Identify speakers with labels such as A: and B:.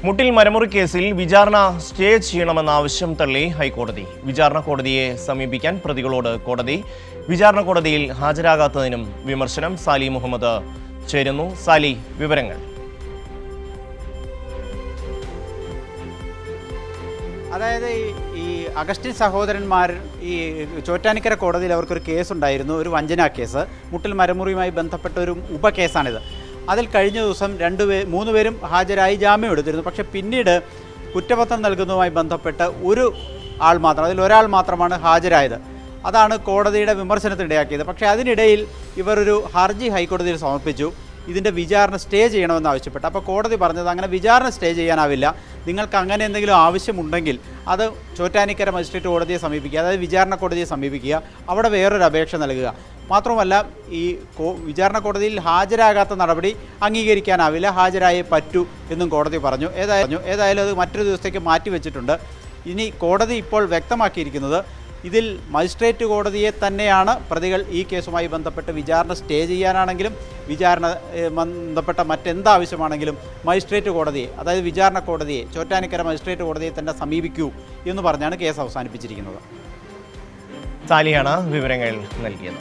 A: മുട്ടിൽ മരമുറി കേസിൽ വിചാരണ സ്റ്റേ ചെയ്യണമെന്ന ആവശ്യം തള്ളി ഹൈക്കോടതി. വിചാരണ കോടതിയെ സമീപിക്കാൻ പ്രതികളോട് കോടതി. വിചാരണ കോടതിയിൽ ഹാജരാകാത്തതിനും വിമർശനം. സാലി മുഹമ്മദ് ചേരുന്നു. സാലി, വിവരങ്ങൾ.
B: അതായത് ഈ അഗസ്റ്റിൻ സഹോദരന്മാർ ഈ ചോറ്റാനിക്കര കോടതിയിൽ അവർക്കൊരു കേസുണ്ടായിരുന്നു, ഒരു വഞ്ചനാ കേസ്. മുട്ടിൽ മരമുറിയുമായി ബന്ധപ്പെട്ട ഒരു ഉപകേസാണിത്. അതിൽ കഴിഞ്ഞ ദിവസം മൂന്ന് പേരും ഹാജരായി ജാമ്യം എടുത്തിരുന്നു. പക്ഷേ പിന്നീട് കുറ്റപത്രം നൽകുന്നതുമായി ബന്ധപ്പെട്ട് അതിലൊരാൾ മാത്രമാണ് ഹാജരായത്. അതാണ് കോടതിയുടെ വിമർശനത്തിനിടയാക്കിയത്. പക്ഷേ അതിനിടയിൽ ഇവർ ഒരു ഹർജി ഹൈക്കോടതിയിൽ സമർപ്പിച്ചു, ഇതിൻ്റെ വിചാരണ സ്റ്റേ ചെയ്യണമെന്ന് ആവശ്യപ്പെട്ടു. അപ്പോൾ കോടതി പറഞ്ഞത് അങ്ങനെ വിചാരണ സ്റ്റേ ചെയ്യാനാവില്ല, നിങ്ങൾക്ക് അങ്ങനെ എന്തെങ്കിലും ആവശ്യമുണ്ടെങ്കിൽ അത് ചോറ്റാനിക്കര മജിസ്ട്രേറ്റ് കോടതിയെ സമീപിക്കുക, അതായത് വിചാരണ കോടതിയെ സമീപിക്കുക, അവിടെ വേറൊരു അപേക്ഷ നൽകുക. മാത്രമല്ല ഈ വിചാരണ കോടതിയിൽ ഹാജരാകാത്ത നടപടി അംഗീകരിക്കാനാവില്ല, ഹാജരായേ പറ്റൂ എന്നും കോടതി പറഞ്ഞു. ഏതായാലും അത് മറ്റൊരു ദിവസത്തേക്ക് മാറ്റിവെച്ചിട്ടുണ്ട്. ഇനി കോടതി ഇപ്പോൾ വ്യക്തമാക്കിയിരിക്കുന്നത് ഇതിൽ മജിസ്ട്രേറ്റ് കോടതിയെ തന്നെയാണ് പ്രതികൾ ഈ കേസുമായി ബന്ധപ്പെട്ട് വിചാരണ സ്റ്റേ ചെയ്യാനാണെങ്കിലും വിചാരണ ബന്ധപ്പെട്ട മറ്റെന്താവശ്യമാണെങ്കിലും മജിസ്ട്രേറ്റ് കോടതിയെ, അതായത് വിചാരണ കോടതിയെ, ചോറ്റാനിക്കര മജിസ്ട്രേറ്റ് കോടതിയെ തന്നെ സമീപിക്കൂ എന്ന് പറഞ്ഞാണ് കേസ് അവസാനിപ്പിച്ചിരിക്കുന്നത്.
A: സാലിയാണ് വിവരങ്ങൾ നൽകിയത്.